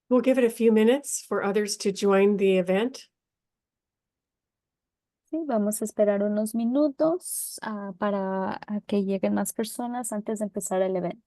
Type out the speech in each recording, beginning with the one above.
We'll give it a few minutes for others to join the event. Sí, vamos a esperar unos minutos para que lleguen más personas antes de empezar el evento.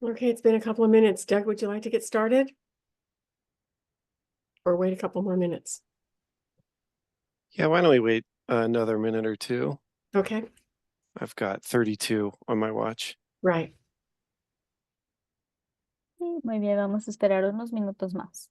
Okay, it's been a couple of minutes. Doug, would you like to get started? Or wait a couple more minutes? Yeah, why don't we wait another minute or two? Okay, I've got 32 on my watch. right. Sí, muy bien, vamos a esperar unos minutos más.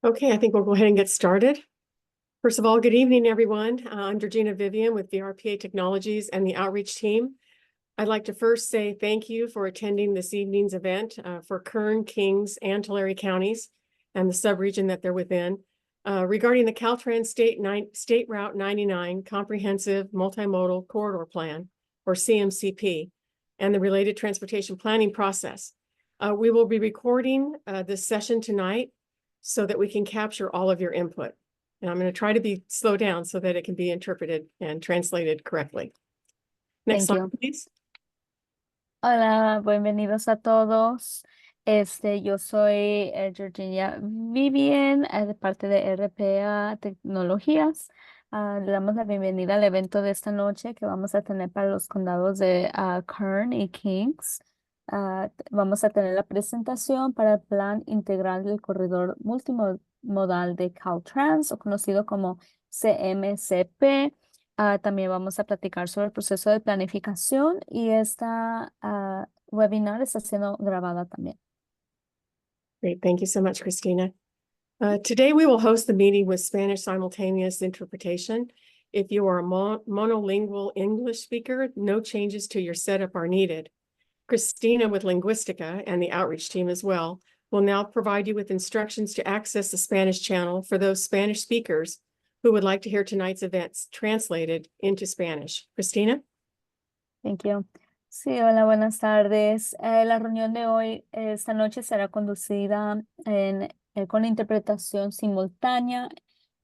Okay, I think we'll go ahead and get started. First of all, good evening, everyone. I'm Georgina Vivian with VRPA Technologies and the outreach team. I'd like to first say thank you for attending this evening's event for Kern, Kings, and Tulare counties and the subregion that they're within regarding the Caltrans State Route 99 Comprehensive Multimodal Corridor Plan, or CMCP, and the related transportation planning process. We will be recording this session tonight so that we can capture all of your input. And I'm going to try to slow down so that it can be interpreted and translated correctly. Next slide, please. Hola, bienvenidos a todos. Yo soy Georgina Vivian, de parte de RPA Tecnologías. Le damos la bienvenida al evento de esta noche que vamos a tener para los condados de Kern y Kings. Vamos a tener la presentación para el Plan Integral del Corredor Multimodal de Caltrans, o conocido como CMCP. También vamos a platicar sobre el proceso de planificación y esta webinar está siendo grabada también. Great, thank you so much, Christina. Today we will host the meeting with Spanish simultaneous interpretation. If you are a monolingual English speaker, no changes to your setup are needed. Christina with Linguistica and the outreach team as well will now provide you with instructions to access the Spanish channel for those Spanish speakers who would like to hear tonight's events translated into Spanish. Christina? Thank you. Sí, hola, buenas tardes. La reunión de hoy, esta noche, será conducida con interpretación simultánea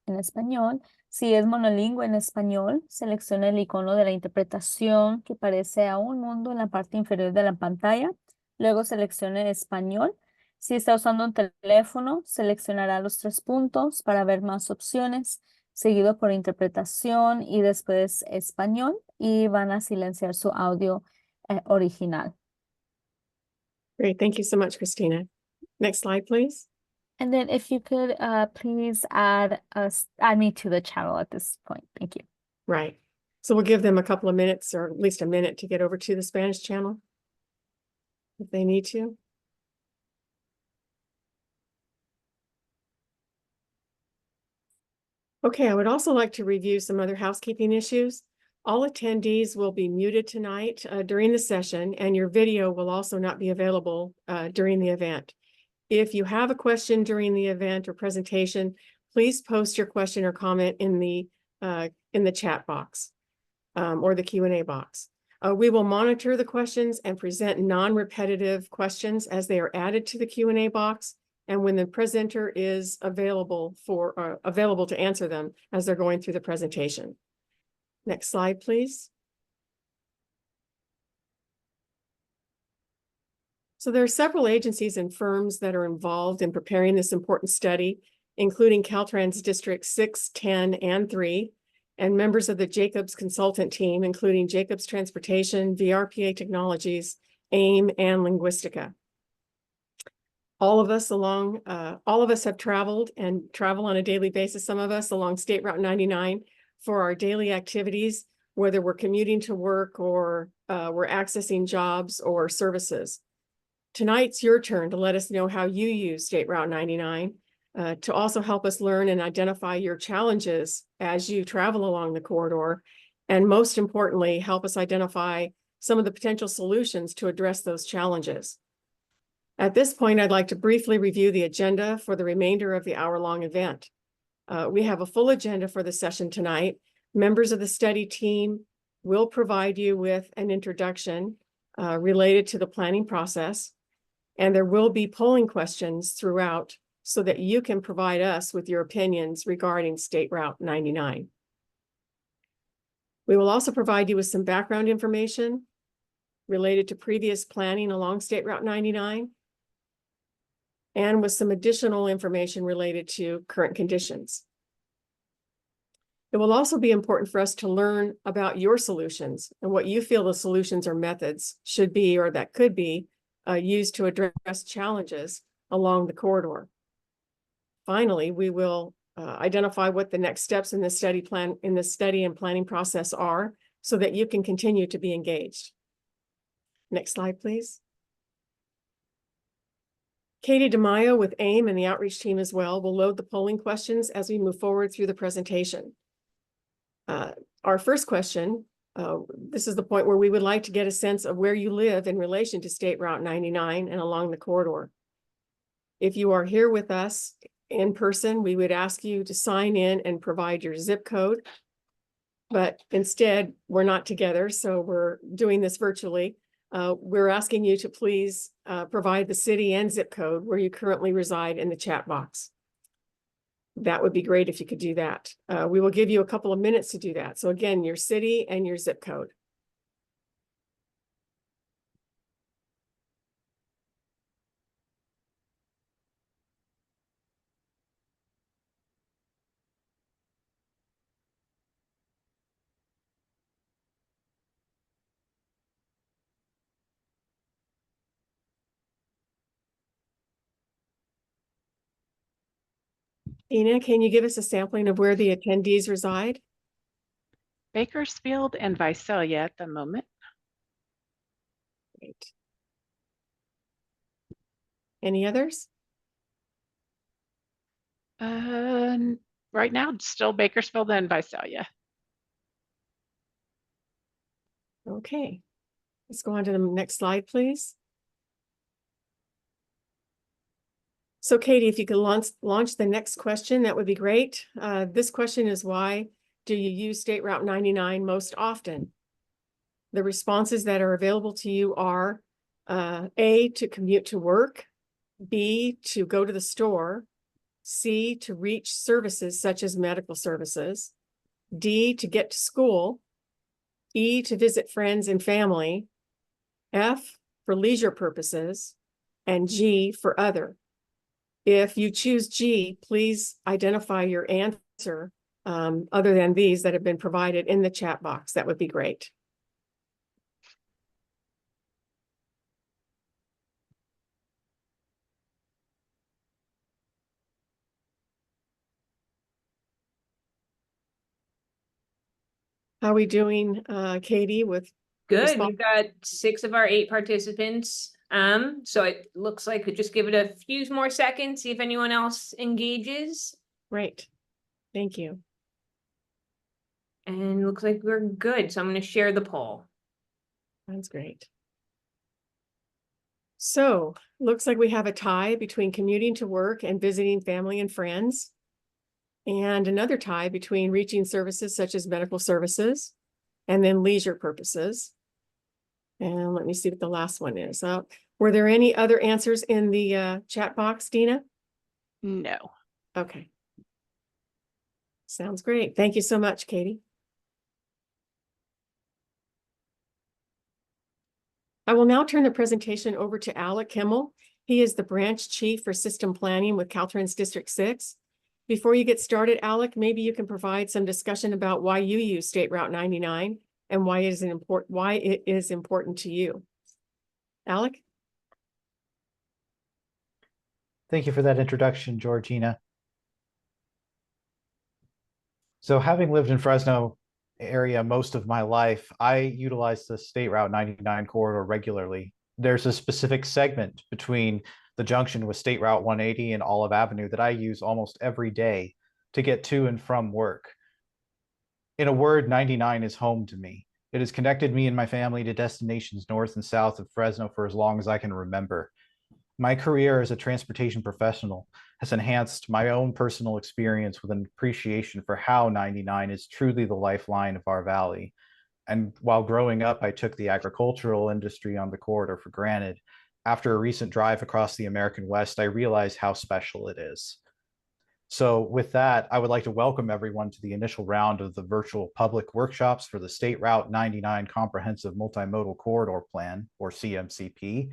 en español. Si es monolingüe en español, seleccione el icono de la interpretación que parece a un mundo en la parte inferior de la pantalla. Luego seleccione español. Si está usando un teléfono, seleccionará los 3 puntos para ver más opciones, seguido por interpretación y después español, y van a silenciar su audio original. Great, thank you so much, Christina. Next slide, please. And then if you could please add me to the channel at this point. Thank you. Right. So we'll give them a couple of minutes or at least a minute to get over to the Spanish channel if they need to. Okay, I would also like to review some other housekeeping issues. All attendees will be muted tonight during the session, and your video will also not be available during the event. If you have a question during the event or presentation, please post your question or comment in the chat box or the Q&A box. We will monitor the questions and present non-repetitive questions as they are added to the Q&A box and when the presenter is available to answer them as they're going through the presentation. Next slide, please. So there are several agencies and firms that are involved in preparing this important study, including Caltrans District 6, 10, and 3, and members of the Jacobs consultant team, including Jacobs Transportation, VRPA Technologies, AIM, and Linguistica. All of us have traveled and travel on a daily basis, some of us along State Route 99 for our daily activities, whether we're commuting to work or we're accessing jobs or services. Tonight's your turn to let us know how you use State Route 99, to also help us learn and identify your challenges as you travel along the corridor, and most importantly, help us identify some of the potential solutions to address those challenges. At this point, I'd like to briefly review the agenda for the remainder of the hour-long event. We have a full agenda for the session tonight. Members of the study team will provide you with an introduction related to the planning process, and there will be polling questions throughout so that you can provide us with your opinions regarding State Route 99. We will also provide you with some background information related to previous planning along State Route 99 and with some additional information related to current conditions. It will also be important for us to learn about your solutions and what you feel the solutions or methods should be or that could be used to address challenges along the corridor. Finally, we will identify what the next steps in the study and planning process are so that you can continue to be engaged. Next slide, please. Katie DeMaio with AIM and the outreach team as well will load the polling questions as we move forward through the presentation. Our first question, this is the point where we would like to get a sense of where you live in relation to State Route 99 and along the corridor. If you are here with us in person, we would ask you to sign in and provide your zip code. But instead, we're not together, so we're doing this virtually. We're asking you to please provide the city and zip code where you currently reside in the chat box. That would be great if you could do that. We will give you a couple of minutes to do that. So again, your city and your zip code. Ina, can you give us a sampling of where the attendees reside? Bakersfield and Visalia at the moment. Great. Any others? Right now, still Bakersfield and Visalia. Okay. Let's go on to the next slide, please. So Katie, if you could launch the next question, that would be great. This question is, why do you use State Route 99 most often? The responses that are available to you are A, to commute to work, B, to go to the store, C, to reach services such as medical services, D, to get to school, E, to visit friends and family, F, for leisure purposes, and G, for other. If you choose G, please identify your answer other than these that have been provided in the chat box. That would be great. How are we doing, Katie, with Good. response? We've got 6 of our 8 participants. So it looks like we just give it a few more seconds, see if anyone else engages. Great. Thank you. And looks like we're good. So I'm going to share the poll. Sounds great. So looks like we have a tie between commuting to work and visiting family and friends, and another tie between reaching services such as medical services and then leisure purposes. And let me see what the last one is. Were there any other answers in the chat box, Dina? No. Okay. Sounds great. Thank you so much, Katie. I will now turn the presentation over to Alec Kimmel. He is the branch chief for system planning with Caltrans District 6. Before you get started, Alec, maybe you can provide some discussion about why you use State Route 99 and why it is important to you. Alec? Thank you for that introduction, Georgina. So having lived in Fresno area most of my life, I utilize the State Route 99 corridor regularly. There's a specific segment between the junction with State Route 180 and Olive Avenue that I use almost every day to get to and from work. In a word, 99 is home to me. It has connected me and my family to destinations north and south of Fresno for as long as I can remember. My career as a transportation professional has enhanced my own personal experience with an appreciation for how 99 is truly the lifeline of our valley. And while growing up, I took the agricultural industry on the corridor for granted. After a recent drive across the American West, I realized how special it is. So with that, I would like to welcome everyone to the initial round of the virtual public workshops for the State Route 99 Comprehensive Multimodal Corridor Plan, or CMCP.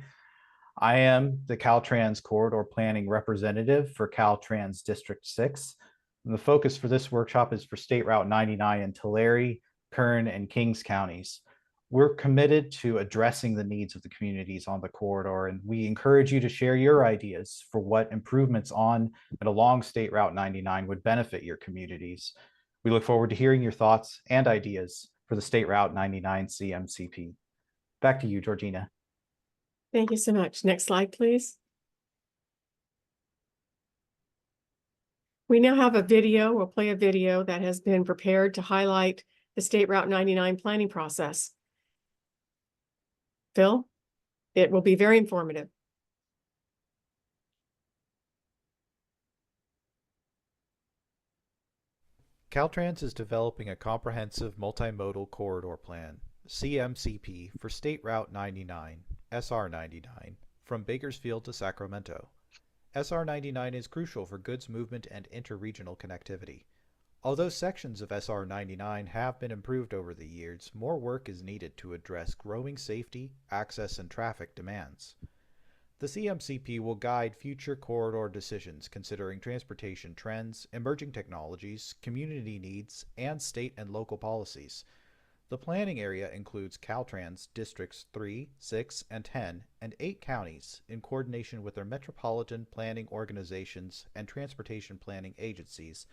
I am the Caltrans Corridor Planning Representative for Caltrans District 6. And the focus for this workshop is for State Route 99 in Tulare, Kern, and Kings counties. We're committed to addressing the needs of the communities on the corridor, and we encourage you to share your ideas for what improvements on and along State Route 99 would benefit your communities. We look forward to hearing your thoughts and ideas for the State Route 99 CMCP. Back to you, Georgina. Thank you so much. Next slide, please. We now have a video. We'll play a video that has been prepared to highlight the State Route 99 planning process. Phil, it will be very informative. Caltrans is developing a comprehensive multimodal corridor plan, CMCP, for State Route 99, SR 99, from Bakersfield to Sacramento. SR 99 is crucial for goods movement and interregional connectivity. Although sections of SR 99 have been improved over the years, more work is needed to address growing safety, access, and traffic demands. The CMCP will guide future corridor decisions considering transportation trends, emerging technologies, community needs, and state and local policies. The planning area includes Caltrans Districts 3, 6, and 10, and 8 counties in coordination with their metropolitan planning organizations and transportation planning agencies,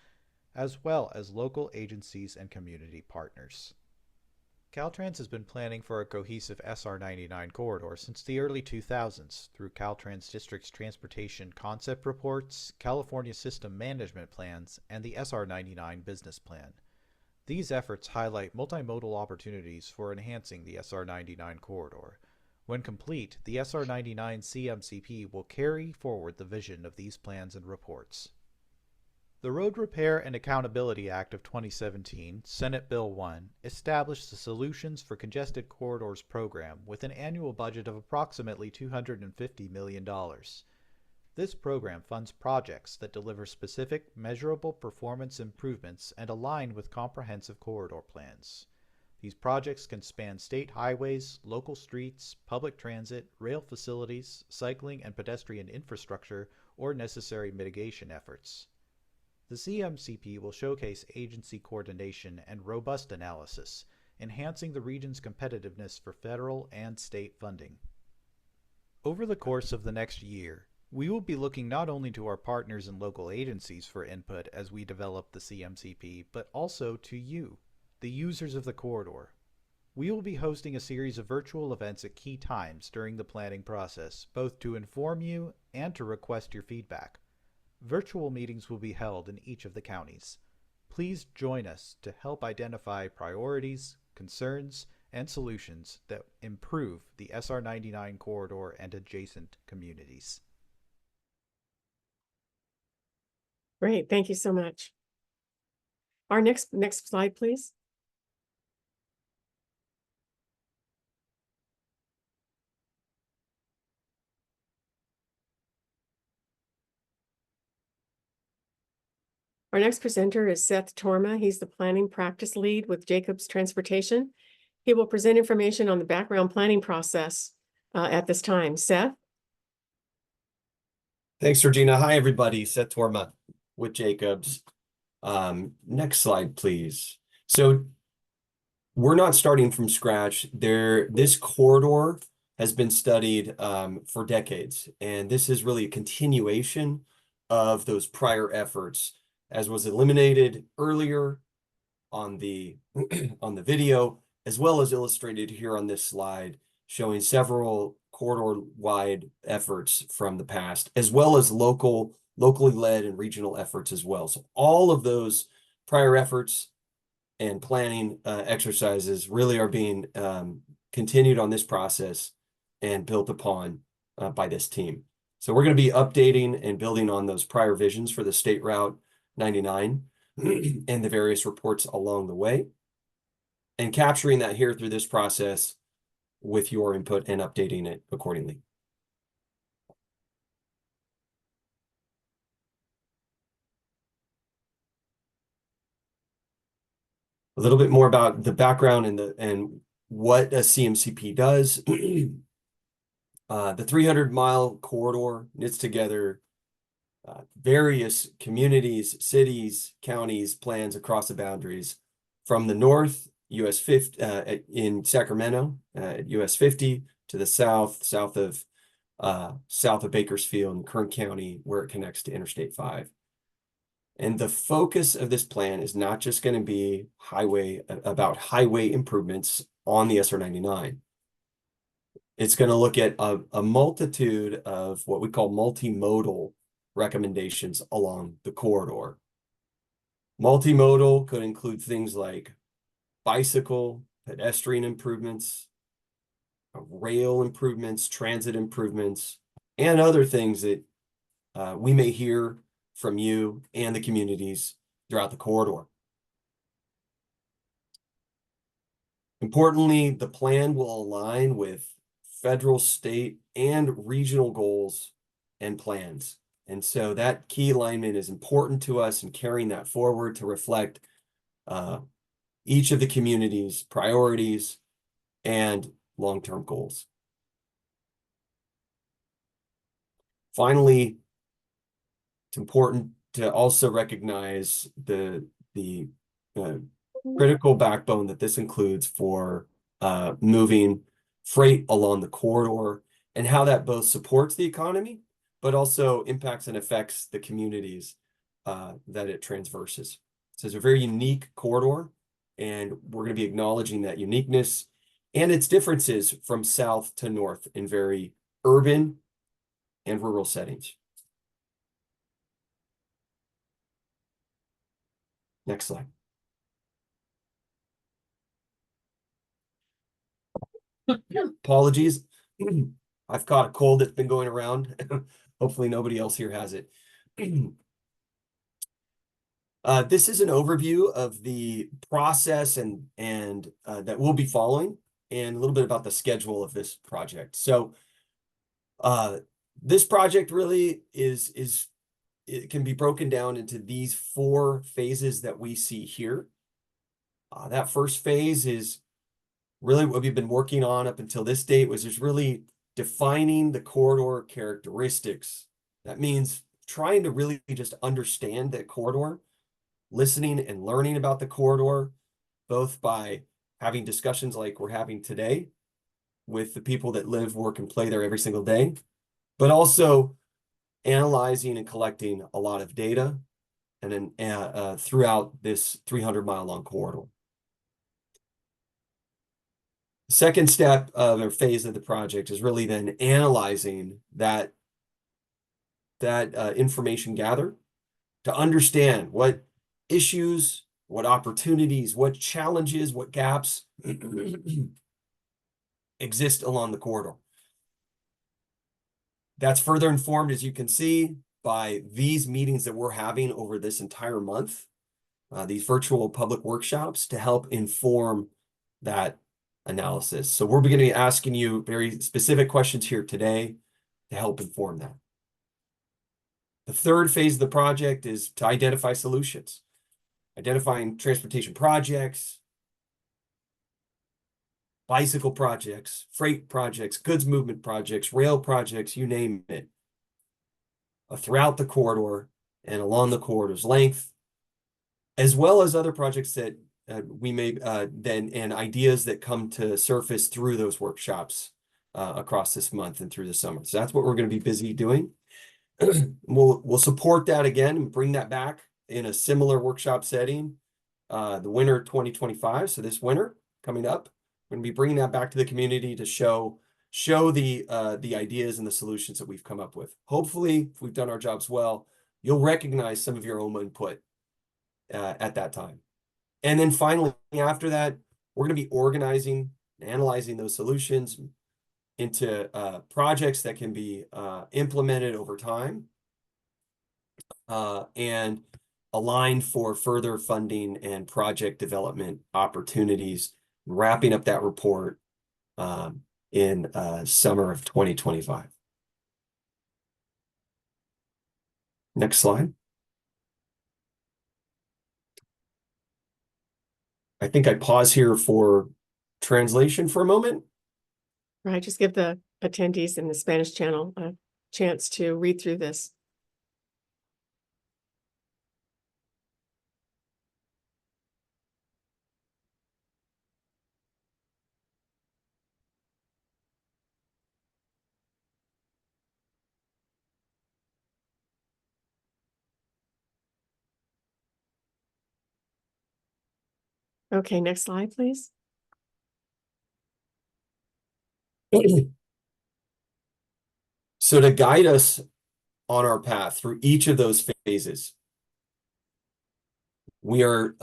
as well as local agencies and community partners. Caltrans has been planning for a cohesive SR99 corridor since the early 2000s through Caltrans District's Transportation Concept Reports, California System Management Plans, and the SR99 Business Plan. These efforts highlight multimodal opportunities for enhancing the SR99 corridor. When complete, the SR99 CMCP will carry forward the vision of these plans and reports. The Road Repair and Accountability Act of 2017, Senate Bill 1, established the Solutions for Congested Corridors program with an annual budget of approximately $250 million. This program funds projects that deliver specific, measurable performance improvements and align with comprehensive corridor plans. These projects can span state highways, local streets, public transit, rail facilities, cycling and pedestrian infrastructure, or necessary mitigation efforts. The CMCP will showcase agency coordination and robust analysis, enhancing the region's competitiveness for federal and state funding. Over the course of the next year, we will be looking not only to our partners and local agencies for input as we develop the CMCP, but also to you, the users of the corridor. We will be hosting a series of virtual events at key times during the planning process, both to inform you and to request your feedback. Virtual meetings will be held in each of the counties. Please join us to help identify priorities, concerns, and solutions that improve the SR99 corridor and adjacent communities. Great, thank you so much. Our next slide, please. Our next presenter is Seth Torma. He's the planning practice lead with Jacobs Transportation. He will present information on the background planning process at this time. Seth? Thanks, Regina. Hi, everybody. Seth Torma with Jacobs. Next slide, please. So we're not starting from scratch. This corridor has been studied for decades, and this is really a continuation of those prior efforts, as was eliminated earlier on the on the video, as well as illustrated here on this slide, showing several corridor-wide efforts from the past, as well as locally led and regional efforts as well. So all of those prior efforts and planning exercises really are being continued on this process and built upon by this team. So we're going to be updating and building on those prior visions for the State Route 99 and the various reports along the way, and capturing that here through this process with your input and updating it accordingly. A little bit more about the background and what a CMCP does. The 300-mile corridor knits together various communities, cities, counties, plans across the boundaries. From the north, US 50 in Sacramento, US 50, to the south of Bakersfield in Kern County, where it connects to Interstate 5. And the focus of this plan is not just going to be about highway improvements on the SR99. It's going to look at a multitude of what we call multimodal recommendations along the corridor. Multimodal could include things like bicycle, pedestrian improvements, rail improvements, transit improvements, and other things that we may hear from you and the communities throughout the corridor. Importantly, the plan will align with federal, state, and regional goals and plans. And so that key alignment is important to us in carrying that forward to reflect each of the community's priorities and long-term goals. Finally, it's important to also recognize the critical backbone that this includes for moving freight along the corridor, and how that both supports the economy, but also impacts and affects the communities that it transverses. So it's a very unique corridor, and we're going to be acknowledging that uniqueness and its differences from south to north in very urban and rural settings. Next slide. Apologies. I've caught a cold that's been going around. Hopefully nobody else here has it. This is an overview of the process and that we'll be following, and a little bit about the schedule of this project. So this project really it can be broken down into these 4 phases that we see here. That first phase is really what we've been working on up until this date, was just really defining the corridor characteristics. That means trying to really just understand that corridor, listening and learning about the corridor, both by having discussions like we're having today with the people that live, work, and play there every single day, but also analyzing and collecting a lot of data and then throughout this 300-mile long corridor. The second step of or phase of the project is really then analyzing that information gathered to understand what issues, what opportunities, what challenges, what gaps exist along the corridor. That's further informed, as you can see, by these meetings that we're having over this entire month, these virtual public workshops to help inform that analysis. So we're beginning asking you very specific questions here today to help inform that. The third phase of the project is to identify solutions, identifying transportation projects, bicycle projects, freight projects, goods movement projects, rail projects, you name it, throughout the corridor and along the corridor's length, as well as other projects that we may and ideas that come to surface through those workshops across this month and through the summer. So that's what we're going to be busy doing. We'll support that again and bring that back in a similar workshop setting the winter 2025. So this winter coming up, we're going to be bringing that back to the community to show the ideas and the solutions that we've come up with. Hopefully, if we've done our jobs well, you'll recognize some of your own input at that time. And then finally, after that, we're going to be organizing and analyzing those solutions into projects that can be implemented over time and aligned for further funding and project development opportunities, wrapping up that report in summer of 2025. Next slide. I think I pause here for translation for a moment. Right, just give the attendees in the Spanish channel a chance to read through this. Okay, next slide, please. So to guide us on our path through each of those phases, we are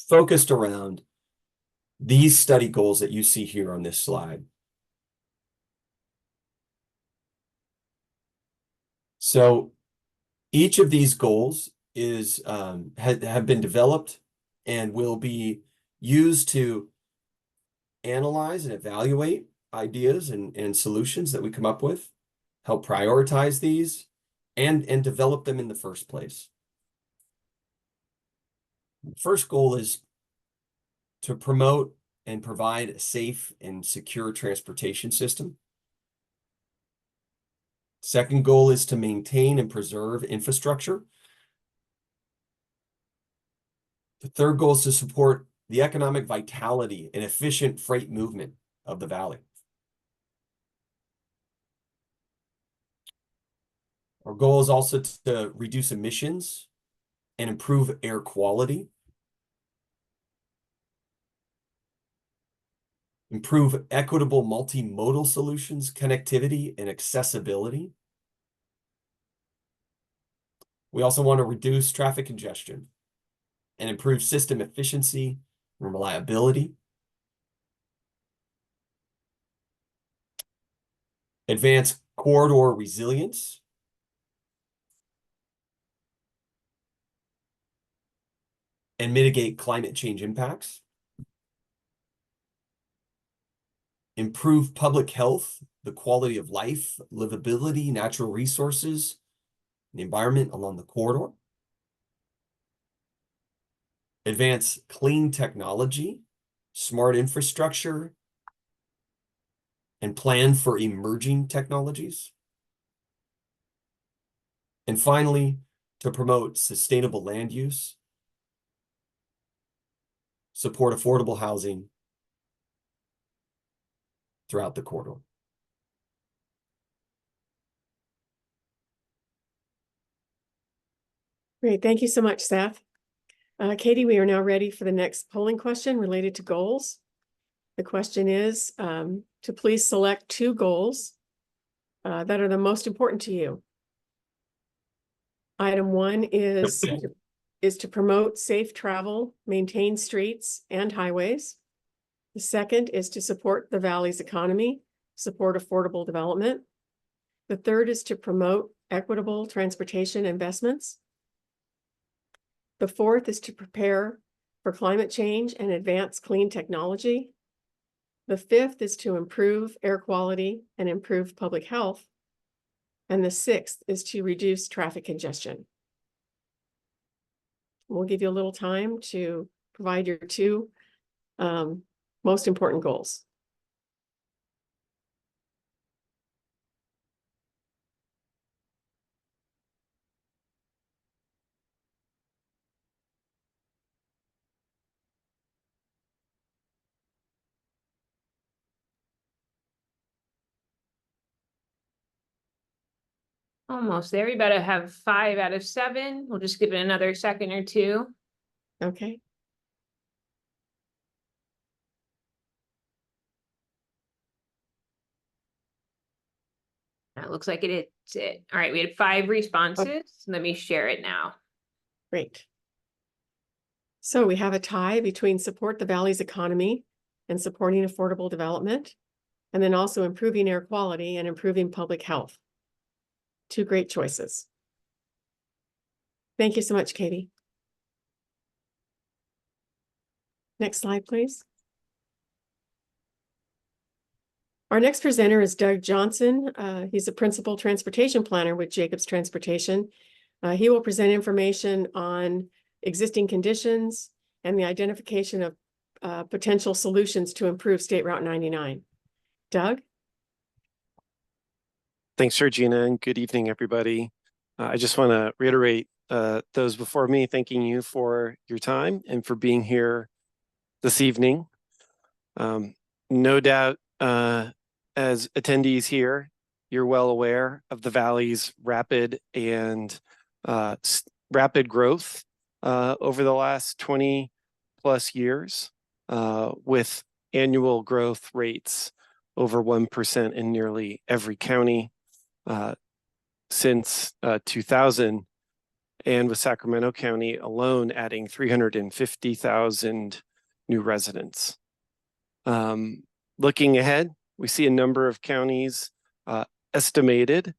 focused around these study goals that you see here on this slide. So each of these goals is have been developed and will be used to analyze and evaluate ideas and solutions that we come up with, help prioritize these, and develop them in the first place. First goal is to promote and provide a safe and secure transportation system. Second goal is to maintain and preserve infrastructure. The third goal is to support the economic vitality and efficient freight movement of the valley. Our goal is also to reduce emissions and improve air quality, improve equitable multimodal solutions, connectivity, and accessibility. We also want to reduce traffic congestion and improve system efficiency and reliability. Advance corridor resilience. And mitigate climate change impacts. Improve public health, the quality of life, livability, natural resources, the environment along the corridor. Advance clean technology, smart infrastructure, and plan for emerging technologies. And finally, to promote sustainable land use, support affordable housing throughout the corridor. Great, thank you so much, Seth. Katie, we are now ready for the next polling question related to goals. The question is to please select 2 goals that are the most important to you. Item 1 is to promote safe travel, maintain streets and highways. The second is to support the valley's economy, support affordable development. The third is to promote equitable transportation investments. The fourth is to prepare for climate change and advance clean technology. The fifth is to improve air quality and improve public health. And the sixth is to reduce traffic congestion. We'll give you a little time to provide your 2 most important goals. Almost there. We better have 5 out of 7. We'll just give it another second or 2. Okay. That looks like it's it. All right, we had 5 responses. Let me share it now. Great. So we have a tie between support the valley's economy and supporting affordable development, and then also improving air quality and improving public health. 2 great choices. Thank you so much, Katie. Next slide, please. Our next presenter is Doug Johnson. He's a principal transportation planner with Jacobs Transportation. He will present information on existing conditions and the identification of potential solutions to improve State Route 99. Doug? Thanks, Georgina, and good evening, everybody. I just want to reiterate those before me, thanking you for your time and for being here this evening. No doubt, as attendees here, you're well aware of the Valley's rapid growth over the last 20 plus years, with annual growth rates over 1% in nearly every county since 2000, and with Sacramento County alone adding 350,000 new residents. Looking ahead, we see a number of counties estimated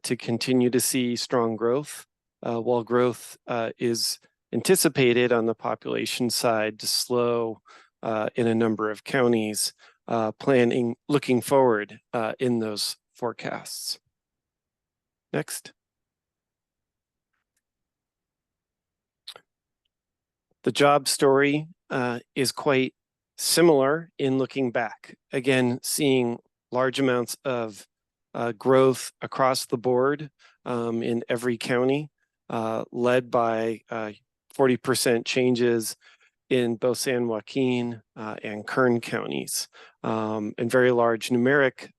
to continue to see strong growth, while growth is anticipated on the population side to slow in a number of counties, looking forward in those forecasts. Next. The job story is quite similar in looking back. Again, seeing large amounts of growth across the board in every county, led by 40% changes in both San Joaquin and Kern counties, and very large numeric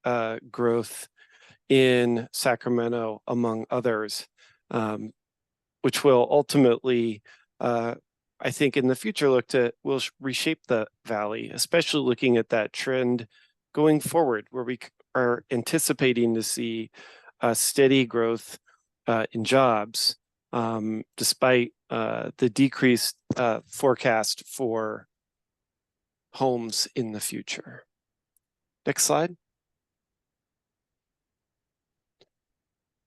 growth in Sacramento, among others, which will ultimately, I think in the future, will reshape the valley, especially looking at that trend going forward, where we are anticipating to see steady growth in jobs, despite the decreased forecast for homes in the future. Next slide.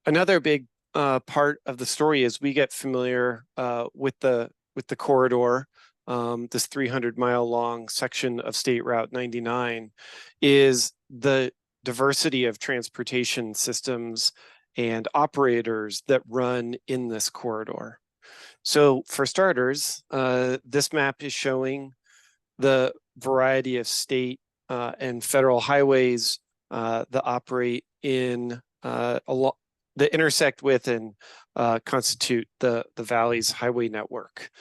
Another big part of the story as we get familiar with the corridor, this 300-mile long section of State Route 99, is the diversity of transportation systems and operators that run in this corridor. So for starters, this map is showing the variety of state and federal highways that operate in that intersect with and constitute the valley's highway network.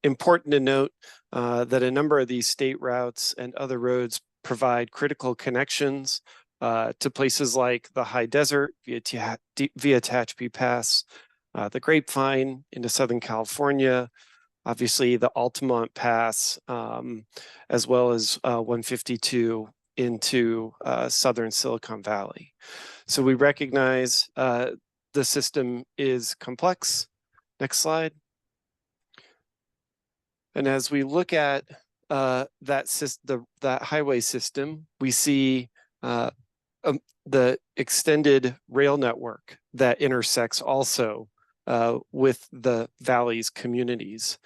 Important to note that a number of these state routes and other roads provide critical connections to places like the high desert via Tehachapi Pass, the Grapevine into Southern California, obviously the Altamont Pass, as well as 152 into Southern Silicon Valley. So we recognize the system is complex. Next slide. And as we look at that highway system, we see the extended rail network that intersects also with the valley's communities.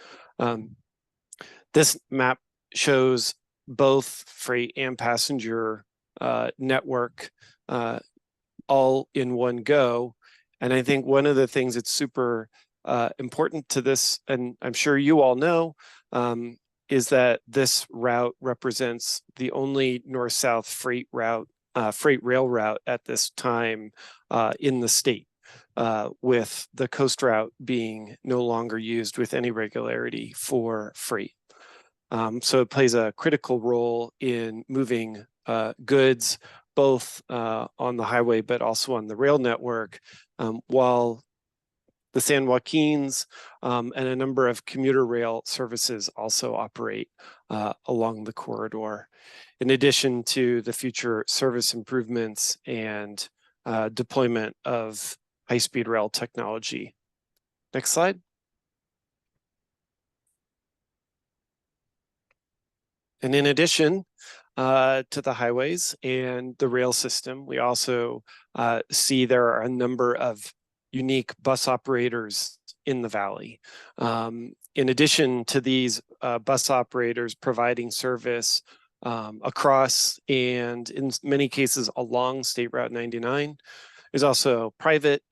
This map shows both freight and passenger network all in one go. And I think one of the things that's super important to this, and I'm sure you all know, is that this route represents the only north-south freight rail route at this time in the state, with the coast route being no longer used with any regularity for freight. So it plays a critical role in moving goods, both on the highway, but also on the rail network, while the San Joaquins and a number of commuter rail services also operate along the corridor, in addition to the future service improvements and deployment of high-speed rail technology. Next slide. And in addition to the highways and the rail system, we also see there are a number of unique bus operators in the valley. In addition to these bus operators providing service across and in many cases along State Route 99, there's also private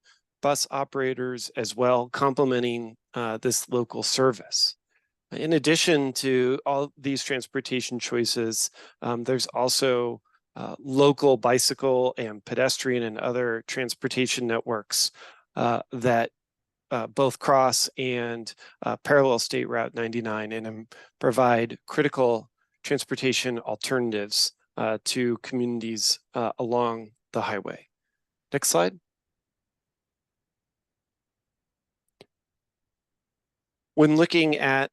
bus operators as well, complementing this local service. In addition to all these transportation choices, there's also local bicycle and pedestrian and other transportation networks that both cross and parallel State Route 99 and provide critical transportation alternatives to communities along the highway. Next slide. When looking at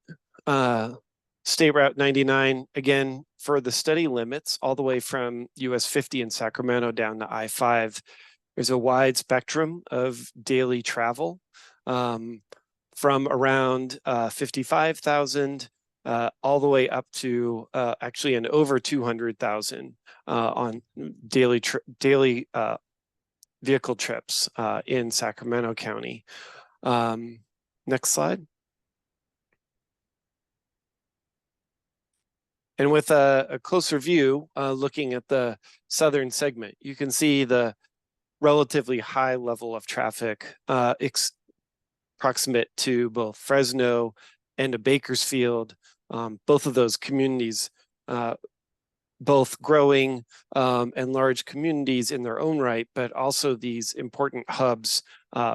State Route 99, again, for the study limits, all the way from US 50 in Sacramento down to I-5, there's a wide spectrum of daily travel from around 55,000 all the way up to actually an over 200,000 on daily vehicle trips in Sacramento County. Next slide. And with a closer view, looking at the southern segment, you can see the relatively high level of traffic proximate to both Fresno and to Bakersfield, both of those communities, both growing and large communities in their own right, but also these important hubs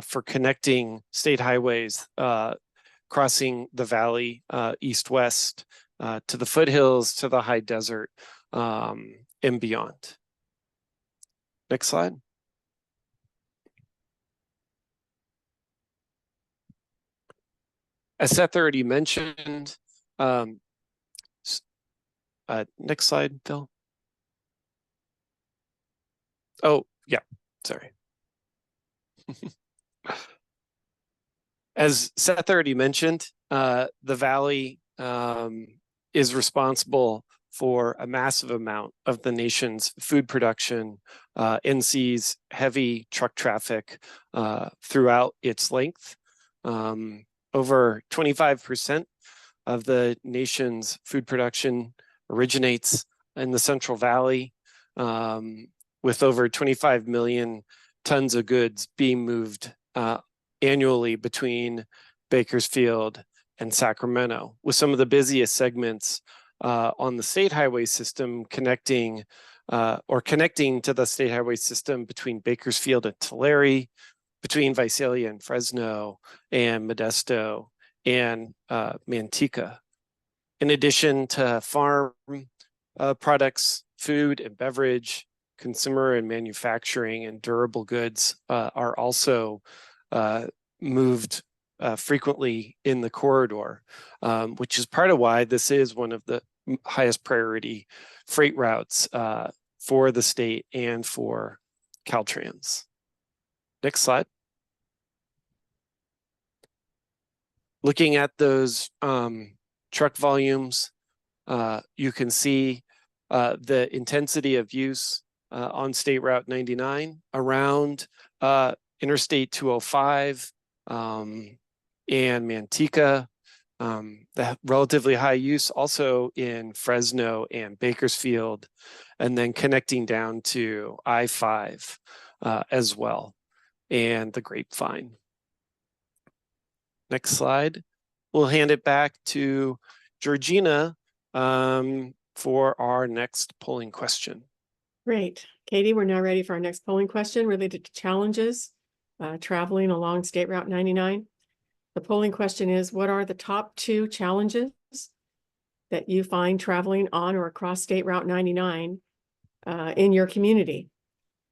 for connecting state highways crossing the valley east-west to the foothills, to the high desert, and beyond. Next slide. As Seth already mentioned, next slide, Phil. Oh, yeah, sorry. As Seth already mentioned, the valley is responsible for a massive amount of the nation's food production and sees heavy truck traffic throughout its length. Over 25% of the nation's food production originates in the Central Valley, with over 25 million tons of goods being moved annually between Bakersfield and Sacramento, with some of the busiest segments on the state highway system connecting to the state highway system between Bakersfield and Tulare, between Visalia and Fresno, and Modesto and Manteca. In addition to farm products, food and beverage, consumer and manufacturing and durable goods are also moved frequently in the corridor, which is part of why this is one of the highest priority freight routes for the state and for Caltrans. Next slide. Looking at those truck volumes, you can see the intensity of use on State Route 99 around Interstate 205 and Manteca. The relatively high use also in Fresno and Bakersfield, and then connecting down to I-5 as well, and the Grapevine. Next slide. We'll hand it back to Georgina for our next polling question. Great. Katie, we're now ready for our next polling question related to challenges traveling along State Route 99. The polling question is, what are the top 2 challenges that you find traveling on or across State Route 99 in your community?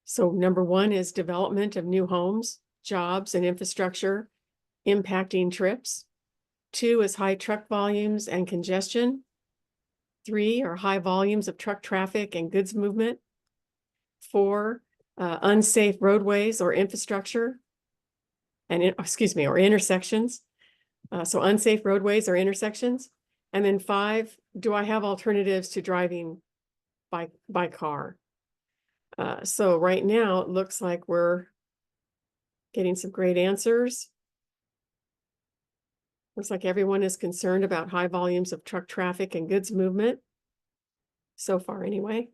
So number 1 is development of new homes, jobs, and infrastructure impacting trips. 2 is high truck volumes and congestion. 3 are high volumes of truck traffic and goods movement. 4, unsafe roadways or infrastructure, and or intersections. So unsafe roadways or intersections. And then 5, do I have alternatives to driving by car? So right now it looks like we're getting some great answers. Looks like everyone is concerned about high volumes of truck traffic and goods movement. So far anyway.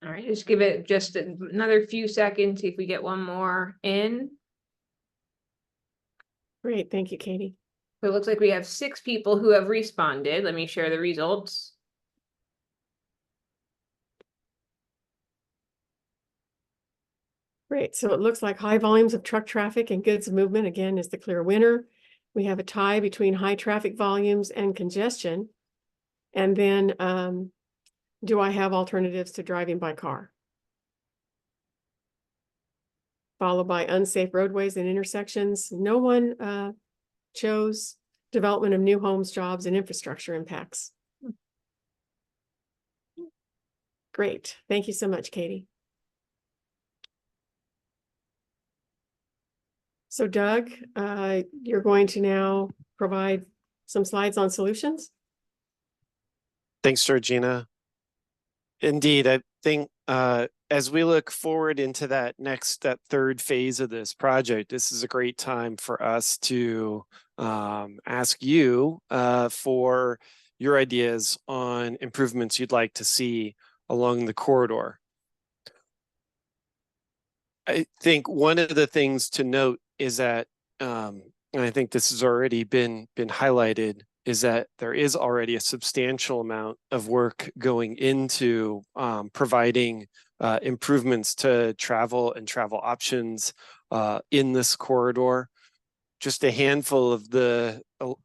All right, just give it just another few seconds, see if we get one more in. Great, thank you, Katie. So it looks like we have 6 people who have responded. Let me share the results. Great, so it looks like high volumes of truck traffic and goods movement, again, is the clear winner. We have a tie between high traffic volumes and congestion. And then, do I have alternatives to driving by car? Followed by unsafe roadways and intersections. No one chose development of new homes, jobs, and infrastructure impacts. Great, thank you so much, Katie. So Doug, you're going to now provide some slides on solutions. Thanks, Georgina. Indeed, I think as we look forward into that third phase of this project, this is a great time for us to ask you for your ideas on improvements you'd like to see along the corridor. I think one of the things to note is that, and I think this has already been highlighted is that there is already a substantial amount of work going into providing improvements to travel and travel options in this corridor. Just a handful of the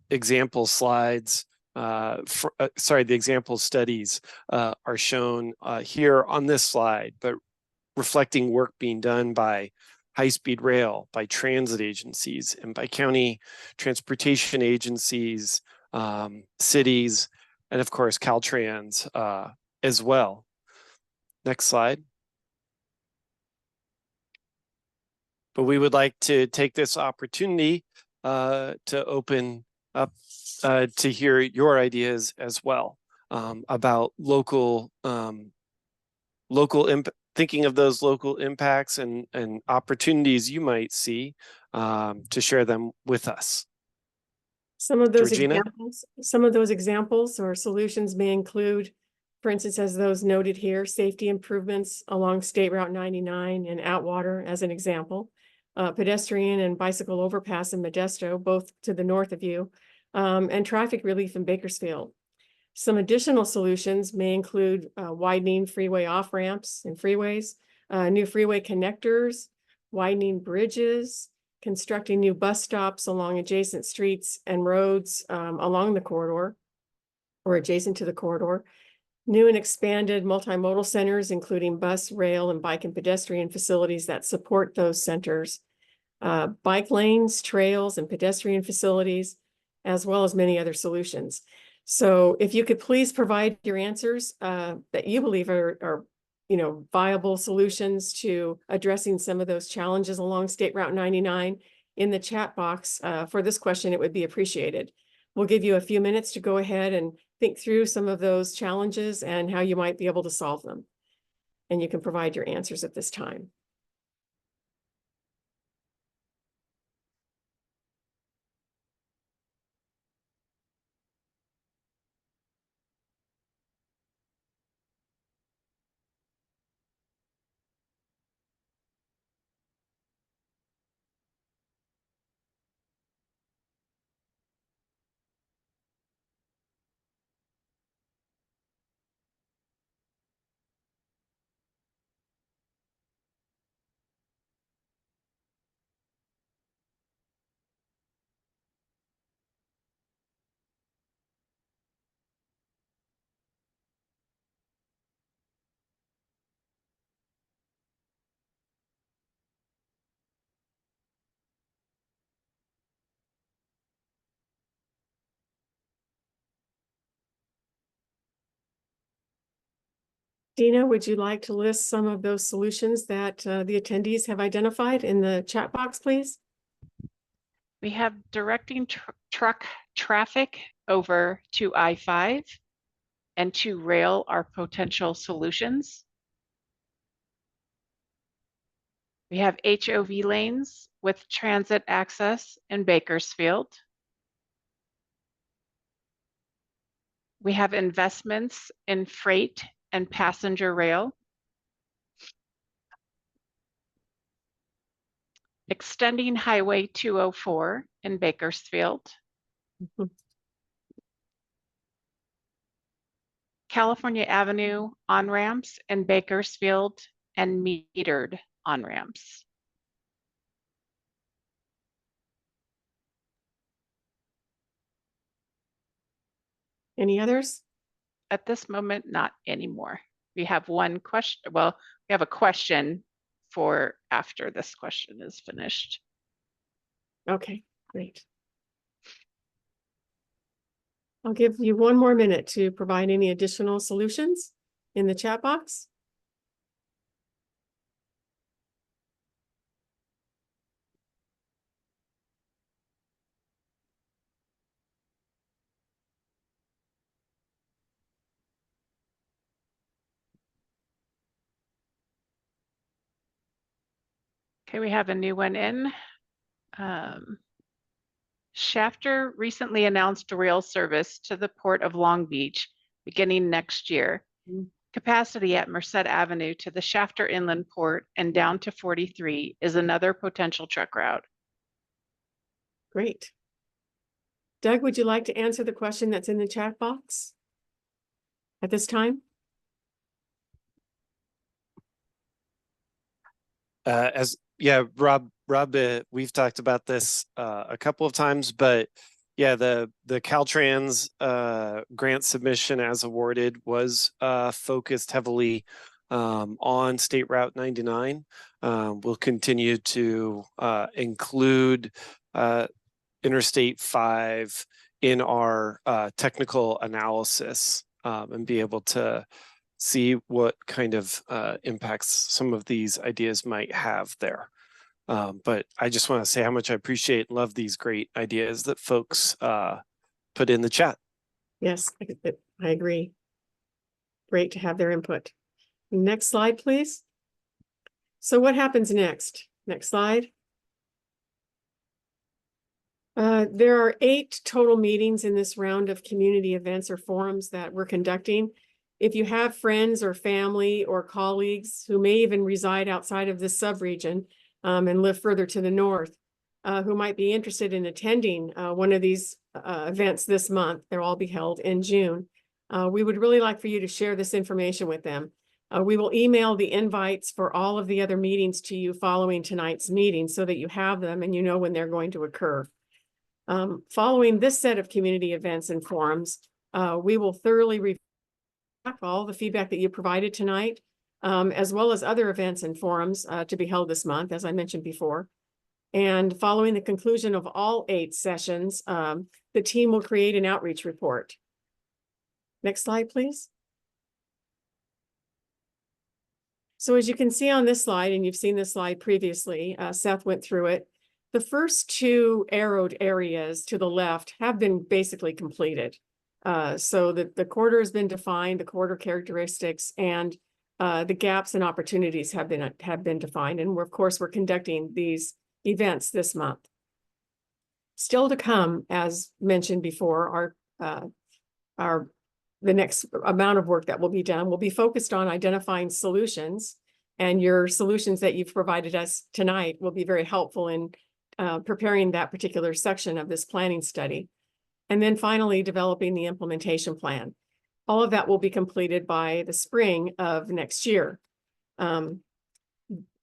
example slides, the example studies are shown here on this slide, but reflecting work being done by high-speed rail, by transit agencies, and by county transportation agencies, cities, and of course, Caltrans as well. Next slide. But we would like to take this opportunity to open up to hear your ideas as well about thinking of those local impacts and opportunities you might see to share them with us. Some of those Georgina? examples or solutions may include, for instance, as those noted here, safety improvements along State Route 99 and Atwater as an example, pedestrian and bicycle overpass in Modesto, both to the north of you, and traffic relief in Bakersfield. Some additional solutions may include widening freeway off-ramps and freeways, new freeway connectors, widening bridges, constructing new bus stops along adjacent streets and roads along the corridor or adjacent to the corridor, new and expanded multimodal centers, including bus, rail, and bike and pedestrian facilities that support those centers, bike lanes, trails, and pedestrian facilities, as well as many other solutions. So if you could please provide your answers that you believe are viable solutions to addressing some of those challenges along State Route 99 in the chat box for this question, it would be appreciated. We'll give you a few minutes to go ahead and think through some of those challenges and how you might be able to solve them. And you can provide your answers at this time. Dina, would you like to list some of those solutions that the attendees have identified in the chat box, please? We have directing truck traffic over to I-5 and to rail are potential solutions. We have HOV lanes with transit access in Bakersfield. We have investments in freight and passenger rail. Extending Highway 204 in Bakersfield. Mhm. California Avenue on-ramps in Bakersfield and metered on-ramps. Any others? At this moment, not anymore. We have one question. Well, we have a question for after this question is finished. Okay, great. I'll give you one more minute to provide any additional solutions in the chat box. Okay, we have a new one in. Shafter recently announced rail service to the Port of Long Beach beginning next year. Capacity at Merced Avenue to the Shafter Inland Port and down to 43 is another potential truck route. Great. Doug, would you like to answer the question that's in the chat box at this time? Rob, we've talked about this a couple of times, but yeah, the Caltrans grant submission as awarded was focused heavily on State Route 99. We'll continue to include Interstate 5 in our technical analysis and be able to see what kind of impacts some of these ideas might have there. But I just want to say how much I appreciate and love these great ideas that folks put in the chat. Yes, I agree. Great to have their input. Next slide, please. So what happens next? Next slide. There are 8 total meetings in this round of community events or forums that we're conducting. If you have friends or family or colleagues who may even reside outside of this subregion and live further to the north, who might be interested in attending one of these events this month, they'll all be held in June. We would really like for you to share this information with them. We will email the invites for all of the other meetings to you following tonight's meeting so that you have them and you know when they're going to occur. Following this set of community events and forums, we will thoroughly review all the feedback that you provided tonight, as well as other events and forums to be held this month, as I mentioned before. And following the conclusion of all 8 sessions, the team will create an outreach report. Next slide, please. So as you can see on this slide, and you've seen this slide previously, Seth went through it, the first 2 arrowed areas to the left have been basically completed. So the corridor has been defined, the corridor characteristics, and the gaps and opportunities have been defined. And of course, we're conducting these events this month. Still to come, as mentioned before, the next amount of work that will be done will be focused on identifying solutions, and your solutions that you've provided us tonight will be very helpful in preparing that particular section of this planning study. And then finally, developing the implementation plan. All of that will be completed by the spring of next year.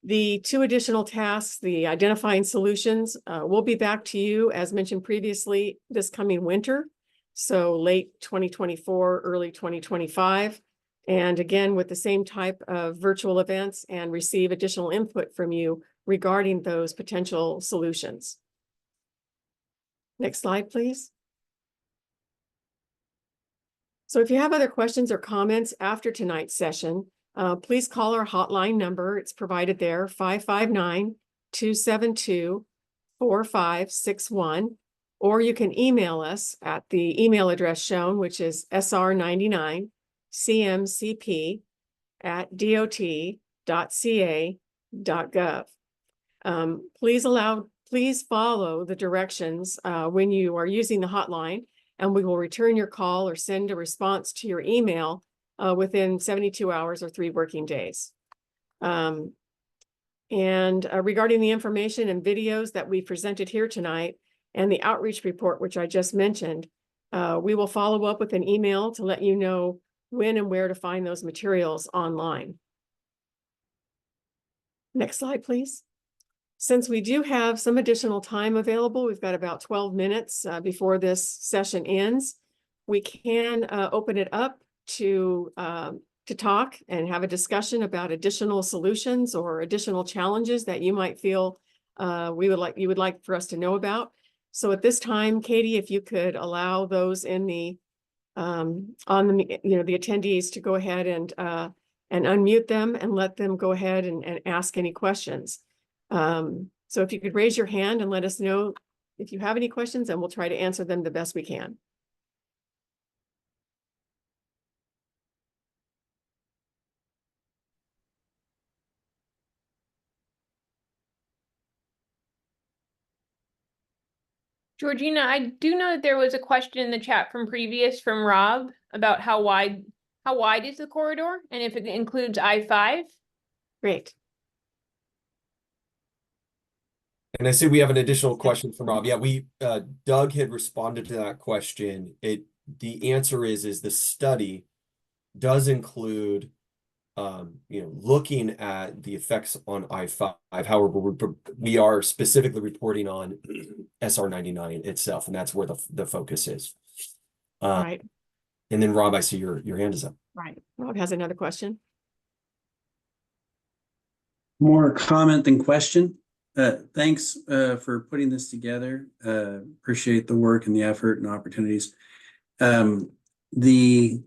The 2 additional tasks, the identifying solutions, will be back to you, as mentioned previously, this coming winter. So late 2024, early 2025. And again, with the same type of virtual events, and receive additional input from you regarding those potential solutions. Next slide, please. So if you have other questions or comments after tonight's session, please call our hotline number. It's provided there, 559-272-4561. Or you can email us at the email address shown, which is sr99cmcp@dot.ca.gov. Please follow the directions when you are using the hotline, and we will return your call or send a response to your email within 72 hours or 3 working days. Regarding the information and videos that we presented here tonight, and the outreach report, which I just mentioned, we will follow up with an email to let you know when and where to find those materials online. Next slide, please. Since we do have some additional time available, we've got about 12 minutes before this session ends, we can open it up to talk and have a discussion about additional solutions or additional challenges that you might feel you would like for us to know about. So at this time, Katie, if you could allow those in the the attendees to go ahead and unmute them and let them go ahead and ask any questions. So if you could raise your hand and let us know if you have any questions, and we'll try to answer them the best we can. Georgina, I do know that there was a question in the chat from Rob about how wide is the corridor, and if it includes I-5? Great. And I see we have an additional question from Rob. Yeah, Doug had responded to that question. The answer is the study does include, looking at the effects on I-5. However, we are specifically reporting on SR99 itself, and that's where the focus is. Right, And then Rob, I see your hand is up. right. Rob has another question. More comment than question. Thanks for putting this together. Appreciate the work and the effort and opportunities. The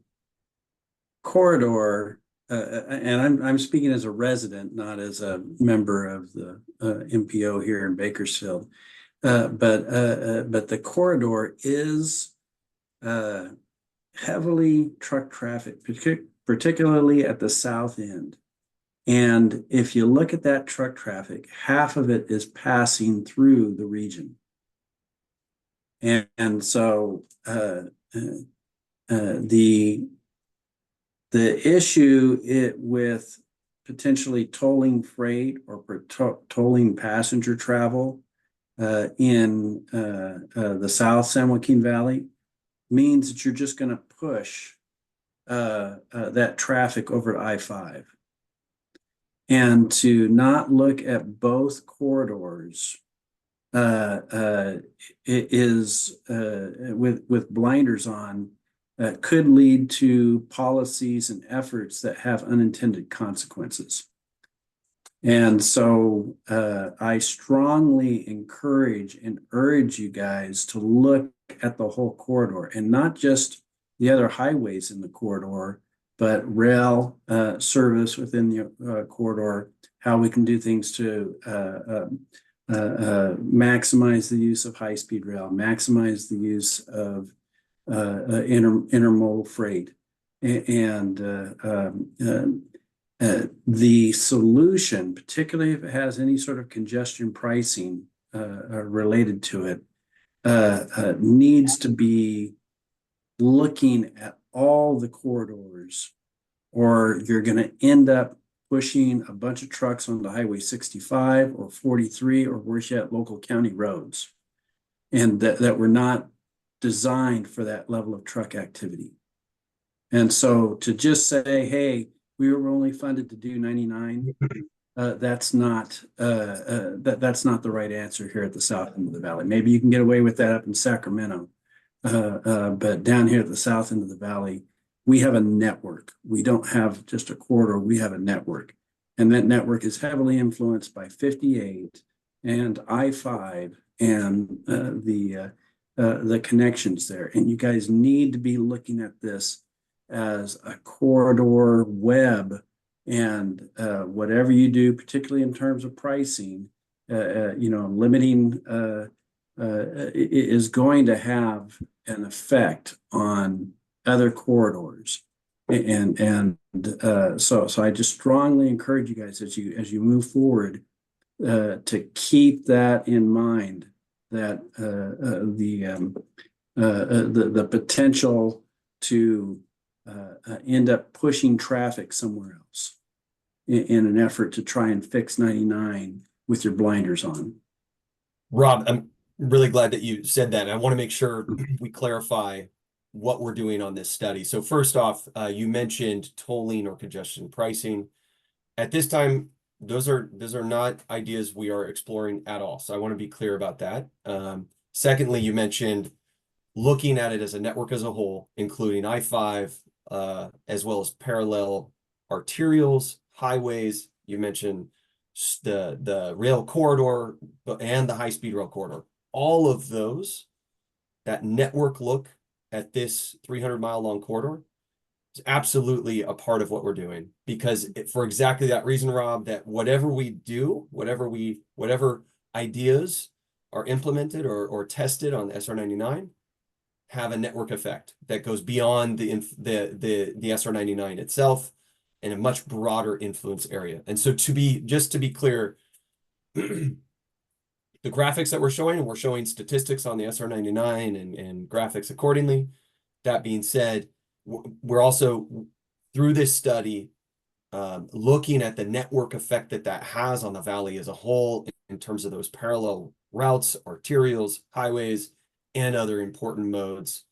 corridor, and I'm speaking as a resident, not as a member of the MPO here in Bakersfield. But the corridor is heavily truck traffic, particularly at the south end. And if you look at that truck traffic, half of it is passing through the region. And so the issue with potentially tolling freight or tolling passenger travel in the South San Joaquin Valley means that you're just going to push that traffic over to I-5. And to not look at both corridors it is with blinders on could lead to policies and efforts that have unintended consequences. And so I strongly encourage and urge you guys to look at the whole corridor and not just the other highways in the corridor, but rail service within the corridor, how we can do things to maximize the use of high-speed rail, maximize the use of intermodal freight. And the solution, particularly if it has any sort of congestion pricing related to it, needs to be looking at all the corridors, or you're going to end up pushing a bunch of trucks onto Highway 65 or 43 or worse yet, local county roads, and that were not designed for that level of truck activity. And so to just say, hey, we were only funded to do 99, that's not the right answer here at the south end of the valley. Maybe you can get away with that up in Sacramento. But down here at the south end of the valley, we have a network. We don't have just a corridor, we have a network. And that network is heavily influenced by 58 and I-5 and the connections there. And you guys need to be looking at this as a corridor web, and whatever you do, particularly in terms of pricing, limiting is going to have an effect on other corridors. So I just strongly encourage you guys as you move forward to keep that in mind, that the potential to end up pushing traffic somewhere else in an effort to try and fix 99 with your blinders on. Rob, I'm really glad that you said that. I want to make sure we clarify what we're doing on this study. So first off, you mentioned tolling or congestion pricing. At this time, those are not ideas we are exploring at all. So I want to be clear about that. Secondly, you mentioned looking at it as a network as a whole, including I-5, as well as parallel arterials, highways. You mentioned the rail corridor and the high-speed rail corridor. All of those, that network look at this 300-mile long corridor is absolutely a part of what we're doing, because for exactly that reason, Rob, that whatever we do, whatever ideas are implemented or tested on the SR99 have a network effect that goes beyond the SR99 itself in a much broader influence area. And so to be clear, the graphics that we're showing statistics on the SR99 and graphics accordingly. That being said, we're also, through this study, looking at the network effect that has on the valley as a whole in terms of those parallel routes, arterials, highways, and other important modes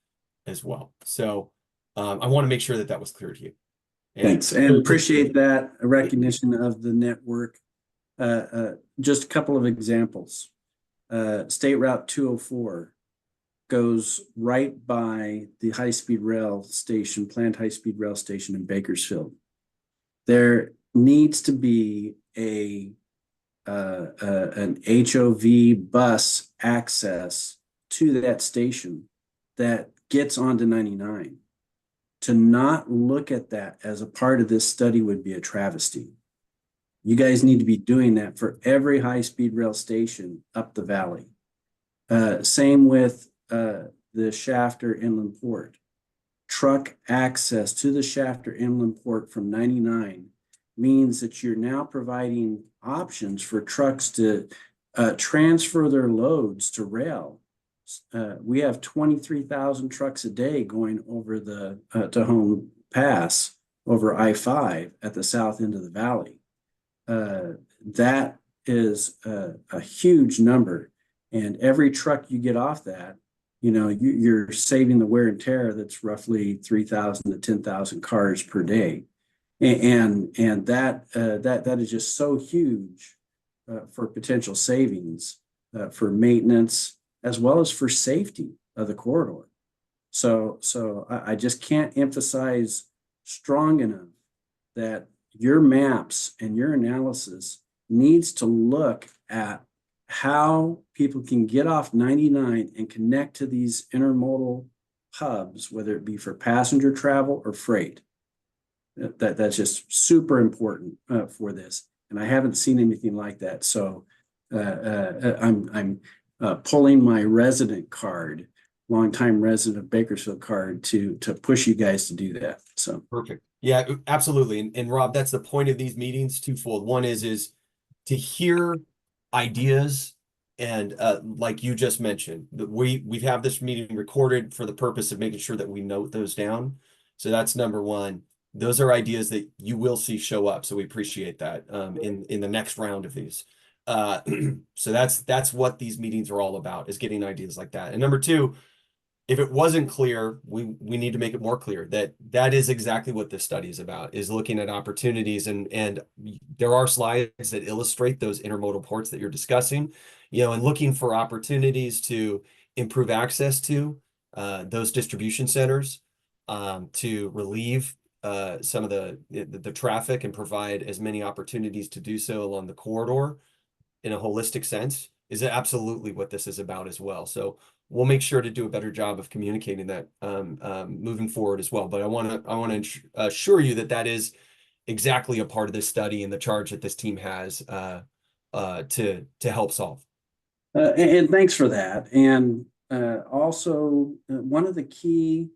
as well. So I want to make sure that was clear to you. Thanks, and appreciate that recognition of the network. Just a couple of examples. State Route 204 goes right by the high-speed rail station, planned high-speed rail station in Bakersfield. There needs to be an HOV bus access to that station that gets onto 99. To not look at that as a part of this study would be a travesty. You guys need to be doing that for every high-speed rail station up the valley. Same with the Shafter Inland Port. Truck access to the Shafter Inland Port from 99 means that you're now providing options for trucks to transfer their loads to rail. We have 23,000 trucks a day going over the Tejon Pass over I-5 at the south end of the valley. That is a huge number, and every truck you get off that, you're saving the wear and tear that's roughly 3,000 to 10,000 cars per day, and that is just so huge for potential savings for maintenance as well as for safety of the corridor. So I just can't emphasize strong enough that your maps and your analysis needs to look at how people can get off 99 and connect to these intermodal hubs, whether it be for passenger travel or freight. That's just super important for this. And I haven't seen anything like that. So I'm pulling my resident card, longtime resident of Bakersfield card to push you guys to do that. So perfect. Yeah, absolutely. And Rob, that's the point of these meetings, twofold. One is to hear ideas, and like you just mentioned, we have this meeting recorded for the purpose of making sure that we note those down. So that's number one. Those are ideas that you will see show up. So we appreciate that in the next round of these. So that's what these meetings are all about, is getting ideas like that. And number two, if it wasn't clear, we need to make it more clear that is exactly what this study is about, is looking at opportunities, and there are slides that illustrate those intermodal ports that you're discussing, and looking for opportunities to improve access to those distribution centers, to relieve some of the traffic and provide as many opportunities to do so along the corridor in a holistic sense, is absolutely what this is about as well. So we'll make sure to do a better job of communicating that moving forward as well. But I want to assure you that is exactly a part of this study and the charge that this team has to help solve. And thanks for that. And also, one of the key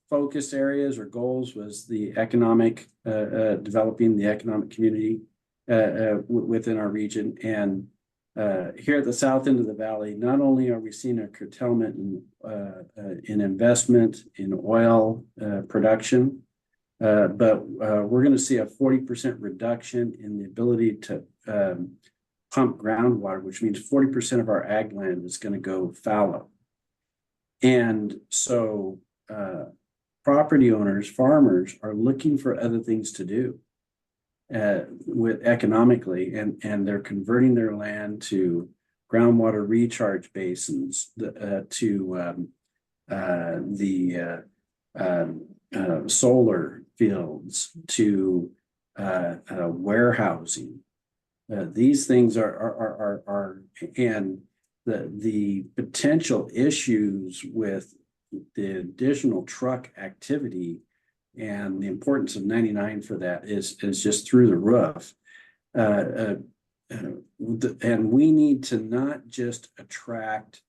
focus areas or goals was the economic, developing the economic community within our region. And here at the south end of the valley, not only are we seeing a curtailment in investment in oil production, but we're going to see a 40% reduction in the ability to pump groundwater, which means 40% of our ag land is going to go fallow. And so property owners, farmers are looking for other things to do with economically, and they're converting their land to groundwater recharge basins, to the solar fields, to warehousing. These things are and the potential issues with the additional truck activity and the importance of 99 for that is just through the roof. And we need to not just attract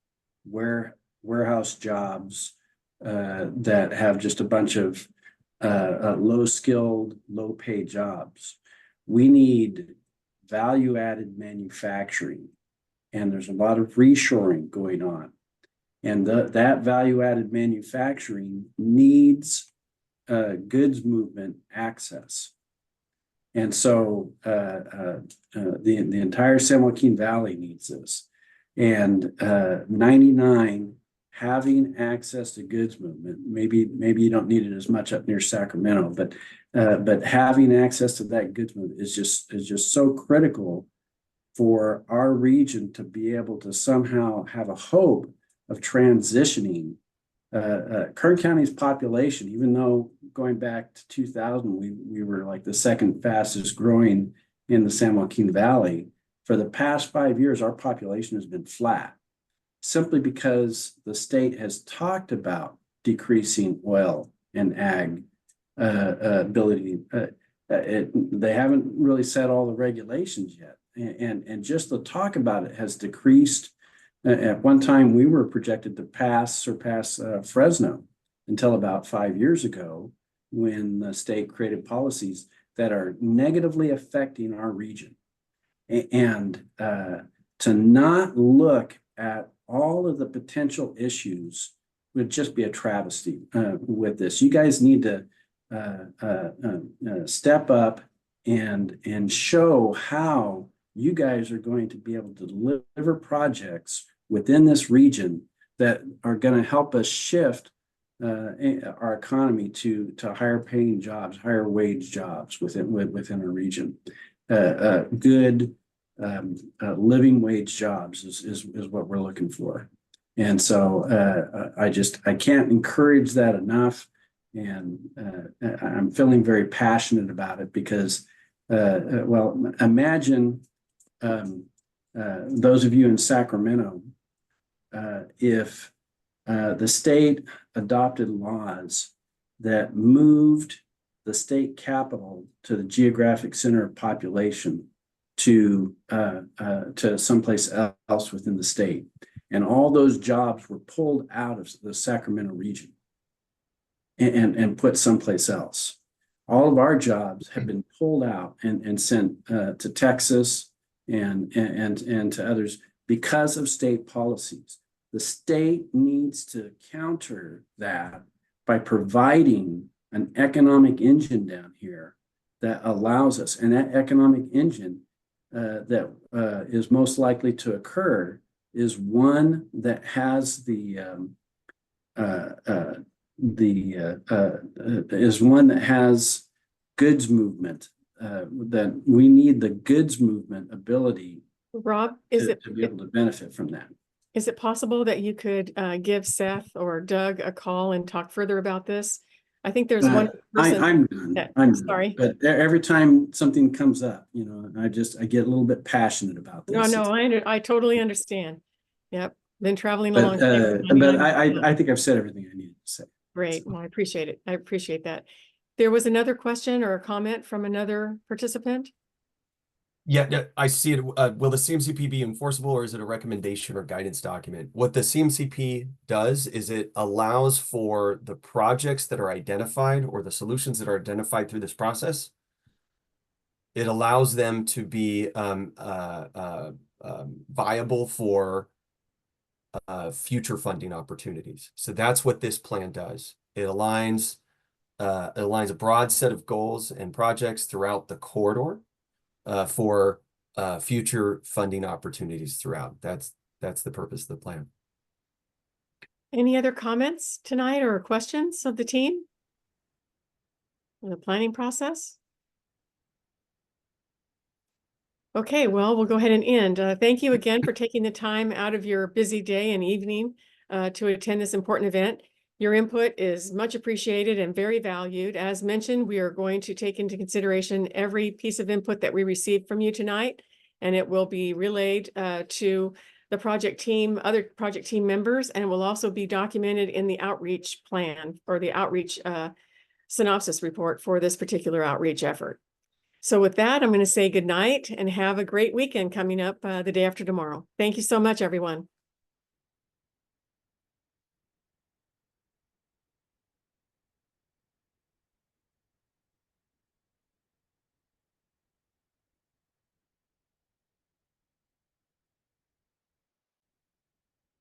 warehouse jobs that have just a bunch of low-skilled, low-paid jobs. We need value-added manufacturing, and there's a lot of reshoring going on. And that value-added manufacturing needs goods movement access. And so the entire San Joaquin Valley needs this. And 99 having access to goods movement, maybe you don't need it as much up near Sacramento, but having access to that goods movement is just so critical for our region to be able to somehow have a hope of transitioning Kern County's population, even though going back to 2000, we were like the second fastest growing in the San Joaquin Valley. For the past 5 years, our population has been flat, simply because the state has talked about decreasing oil and ag ability. They haven't really set all the regulations yet. And just the talk about it has decreased. At one time, we were projected to surpass Fresno until about 5 years ago, when the state created policies that are negatively affecting our region. And to not look at all of the potential issues would just be a travesty with this. You guys need to step up and show how you guys are going to be able to deliver projects within this region that are going to help us shift our economy to higher paying jobs, higher wage jobs within our region. Good living wage jobs is what we're looking for. And so I can't encourage that enough. And I'm feeling very passionate about it because, well, imagine those of you in Sacramento, if the state adopted laws that moved the state capital to the geographic center of population to someplace else within the state, and all those jobs were pulled out of the Sacramento region and put someplace else. All of our jobs have been pulled out and sent to Texas and to others because of state policies. The state needs to counter that by providing an economic engine down here that allows us, and that economic engine that is most likely to occur is one that has goods movement. That we need the goods movement ability, Rob, to be able to benefit from that. Is it possible that you could give Seth or Doug a call and talk further about this? I think there's one person. I'm done. I'm sorry, but every time something comes up, I get a little bit passionate about this. No, I totally understand. Yep, been traveling But, along. but I think I've said everything I needed to say. Great. Well, I appreciate it. I appreciate that. There was another question or a comment from another participant. Yeah, I see it. Will the CMCP be enforceable, or is it a recommendation or guidance document? What the CMCP does is it allows for the projects that are identified or the solutions that are identified through this process. It allows them to be viable for future funding opportunities. So that's what this plan does. It aligns a broad set of goals and projects throughout the corridor for future funding opportunities throughout. That's the purpose of the plan. Any other comments tonight or questions of the team in the planning process? Okay, well, we'll go ahead and end. Thank you again for taking the time out of your busy day and evening to attend this important event. Your input is much appreciated and very valued. As mentioned, we are going to take into consideration every piece of input that we received from you tonight, and it will be relayed to the project team, other project team members, and it will also be documented in the outreach plan or the outreach synopsis report for this particular outreach effort. So with that, I'm going to say good night and have a great weekend coming up the day after tomorrow. Thank you so much, everyone.